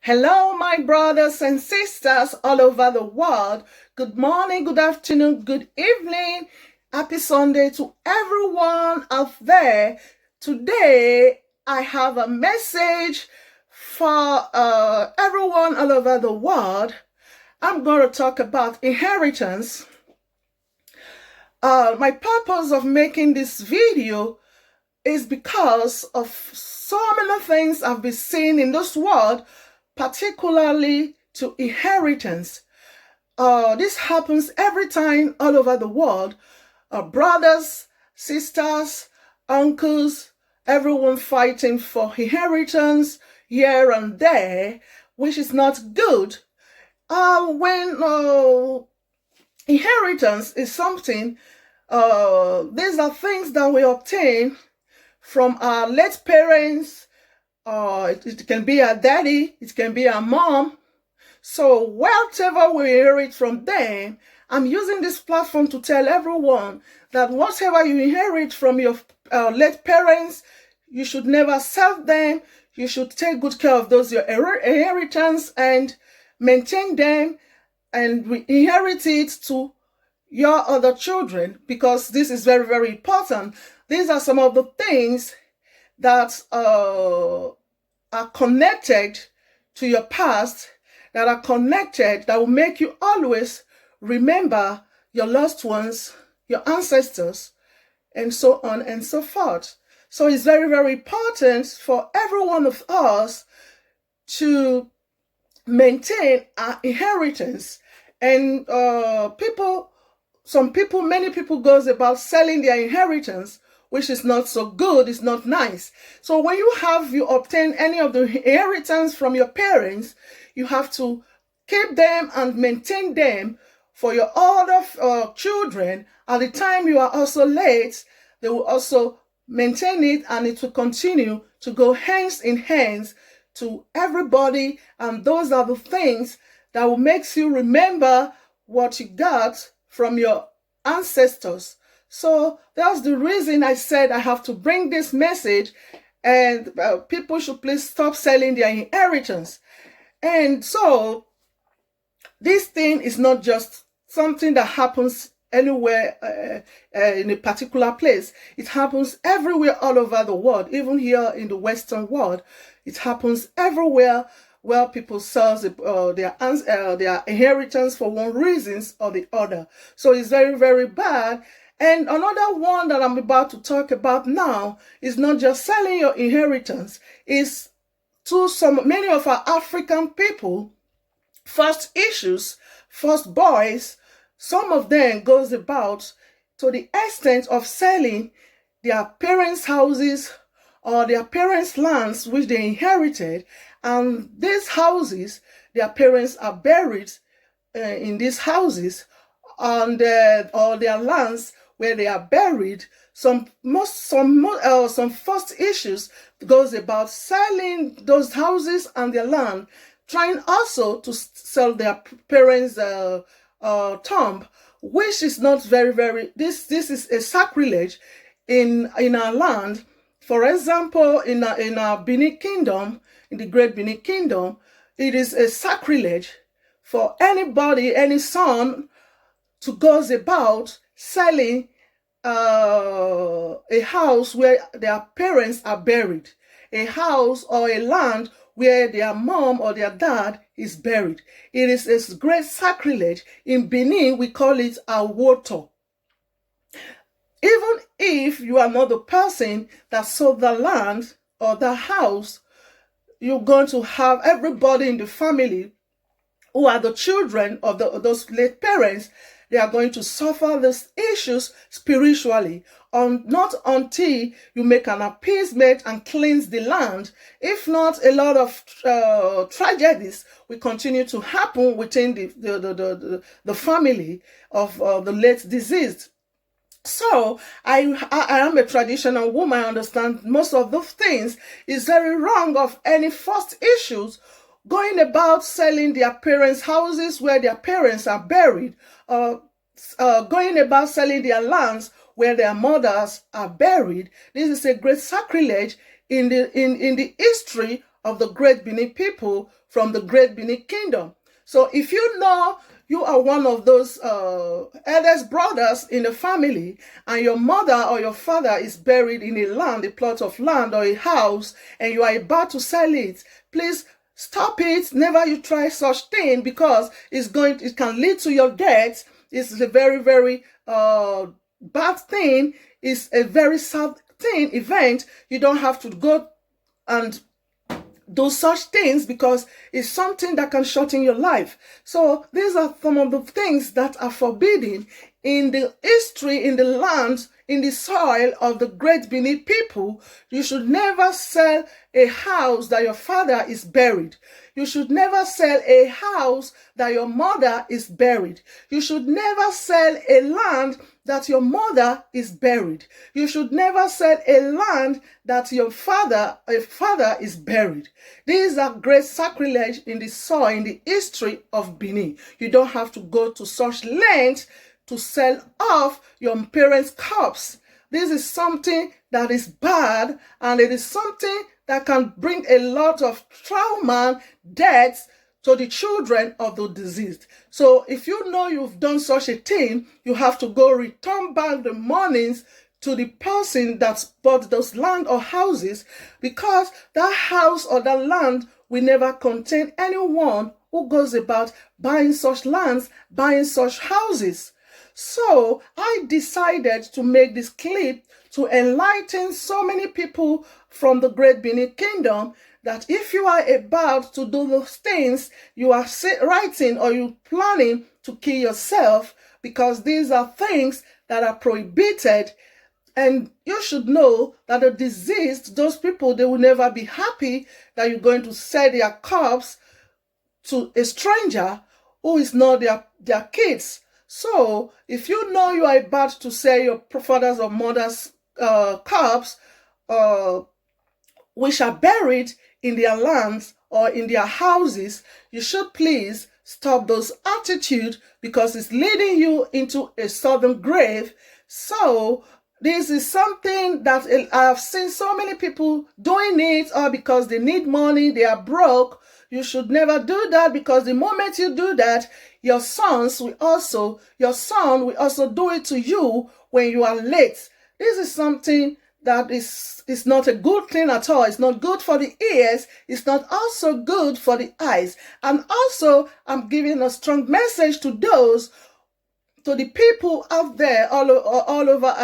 Hello, my brothers and sisters all over the world. Good morning, good afternoon, good evening. Happy Sunday to everyone out there. Today, I have a message for everyone all over the world. I'm going to talk about inheritance. My purpose of making this video is because of so many things I've been seeing in this world, particularly to inheritance. This happens every time all over the world. Brothers, sisters, uncles, everyone fighting for inheritance here and there, which is not good. When inheritance is something, these are things that we obtain from our late parents. It can be our daddy, it can be our mom. So whatever we inherit from them, I'm using this platform to tell everyone that whatever you inherit from your late parents, you should never sell them. You should take good care of those your inheritance and maintain them and inherit it to your other children, because this is very, very important. These are some of the things that are connected to your past, that are connected, that will make you always remember your loved ones, your ancestors, and so on and so forth. So it's very, very important for every one of us to maintain our inheritance. And many people goes about selling their inheritance, which is not so good, it's not nice. So when you obtain any of the inheritance from your parents, you have to keep them and maintain them for your other children. At the time you are also late, they will also maintain it, and it will continue to go hands in hands to everybody. And those are the things that will make you remember what you got from your ancestors. So that's the reason I said I have to bring this message, and people should please stop selling their inheritance. And so this thing is not just something that happens anywhere in a particular place. It happens everywhere all over the world, even here in the Western world. It happens everywhere where people sell their inheritance for one reason or the other. So it's very, very bad. And another one that I'm about to talk about now is not just selling your inheritance. It's to many of our African people, first boys, some of them goes about to the extent of selling their parents' houses or their parents' lands which they inherited. And these houses, their parents are buried in these houses, and or their lands where they are buried. Some first issues goes about selling those houses and their land, trying also to sell their parents' tomb, which is not very. This is a sacrilege in our land. For example, in our Benin Kingdom, in the Great Benin Kingdom, it is a sacrilege for anybody, any son, to go about selling a house where their parents are buried, a house or a land where their mom or their dad is buried. It is a great sacrilege. In Benin, we call it awoto. Even if you are not the person that sold the land or the house, you're going to have everybody in the family who are the children of those late parents. They are going to suffer these issues spiritually, not until you make an appeasement and cleanse the land. If not, a lot of tragedies will continue to happen within the family of the late deceased. So I am a traditional woman. I understand most of those things is very wrong of any first issues going about selling their parents' houses where their parents are buried, going about selling their lands where their mothers are buried. This is a great sacrilege in the history of the Great Benin people from the Great Benin Kingdom. So if you know you are one of those eldest brothers in the family, and your mother or your father is buried in a plot of land or a house, and you are about to sell it, please stop it. Never you try such thing, because it can lead to your death. It's a very, very bad thing. It's a very sad event. You don't have to go and do such things, because it's something that can shorten your life. So these are some of the things that are forbidden in the history, in the land, in the soil of the Great Benin people. You should never sell a house that your father is buried. You should never sell a house that your mother is buried. You should never sell a land that your mother is buried. You should never sell a land that your father is buried. These are great sacrilege in the soil, in the history of Benin. You don't have to go to such lengths to sell off your parents' corpse. This is something that is bad, and it is something that can bring a lot of trauma, deaths to the children of the deceased. So if you know you've done such a thing, you have to go return back the monies to the person that bought those land or houses, because that house or that land will never contain anyone who goes about buying such lands, buying such houses. So I decided to make this clip to enlighten so many people from the Great Benin Kingdom that if you are about to do those things, you are writing or you planning to kill yourself, because these are things that are prohibited. And you should know that the deceased, those people, they will never be happy that you're going to sell their corpse to a stranger who is not their kids. So if you know you are about to sell your father's or mother's corpse, which are buried in their lands or in their houses, you should please stop those attitudes, because it's leading you into a sudden grave. So this is something that I've seen so many people doing it, or because they need money, they are broke. You should never do that, because the moment you do that, your son will also do it to you when you are late. This is something that is not a good thing at all. It's not good for the ears. It's not also good for the eyes. And also, I'm giving a strong message to the people out there all over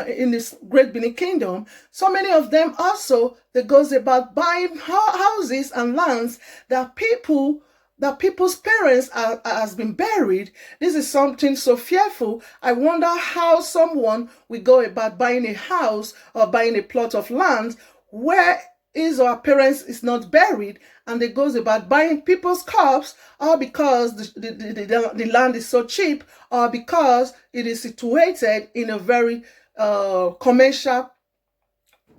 in this Great Benin Kingdom. So many of them also, that goes about buying houses and lands that people's parents has been buried. This is something so fearful. I wonder how someone will go about buying a house or buying a plot of land where his or her parents is not buried, and they goes about buying people's corpse, or because the land is so cheap, or because it is situated in a very commercial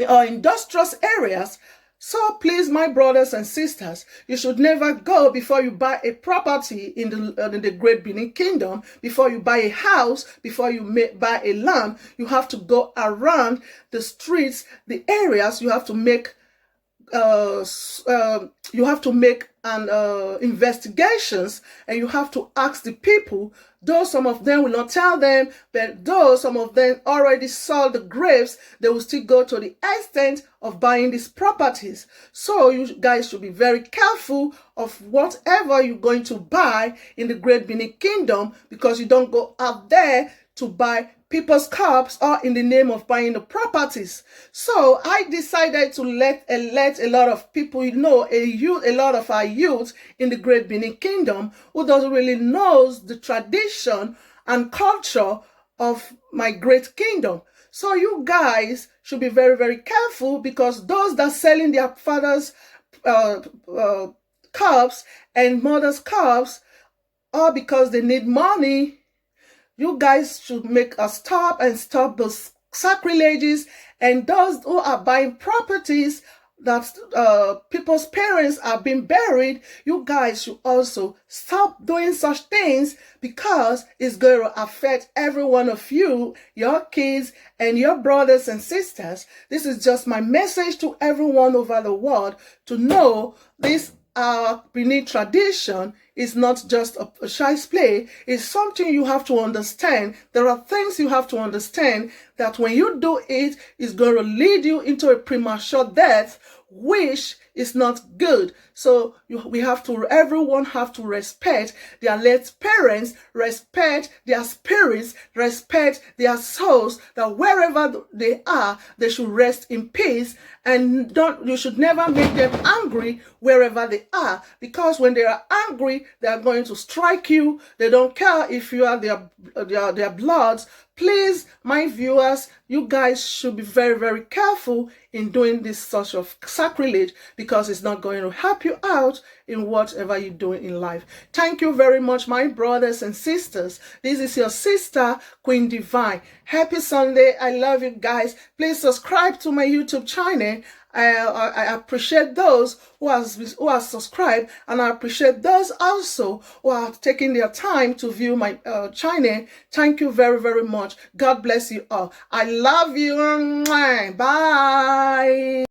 or industrious areas. So please, my brothers and sisters, you should never go before you buy a property in the Great Benin Kingdom, before you buy a house, before you buy a land. You have to go around the streets, the areas. You have to make investigations, and you have to ask the people. Though some of them will not tell them, but though some of them already saw the graves, they will still go to the extent of buying these properties. So you guys should be very careful of whatever you're going to buy in the Great Benin Kingdom, because you don't go out there to buy people's corpse or in the name of buying the properties. So I decided to let a lot of people know, a lot of our youth in the Great Benin Kingdom who doesn't really knows the tradition and culture of my great kingdom. So you guys should be very, very careful, because those that selling their father's corpse and mother's corpse, or because they need money, you guys should make a stop those sacrileges. And those who are buying properties that people's parents are being buried, you guys should also stop doing such things, because it's going to affect every one of you, your kids, and your brothers and sisters. This is just my message to everyone over the world to know this. Beneath tradition is not just a child's play. It's something you have to understand. There are things you have to understand that when you do it, it's going to lead you into a premature death, which is not good. So everyone have to respect their late parents, respect their spirits, respect their souls, that wherever they are, they should rest in peace, and you should never make them angry wherever they are, because when they are angry, they are going to strike you. They don't care if you are their bloods. Please, my viewers, you guys should be very, very careful in doing this sort of sacrilege, because it's not going to help you out in whatever you're doing in life. Thank you very much, my brothers and sisters. This is your sister, Queen Divine. Happy Sunday. I love you guys. Please subscribe to my YouTube channel. I appreciate those who are subscribed, and I appreciate those also who are taking their time to view my channel. Thank you very, very much. God bless you all. I love you. Bye.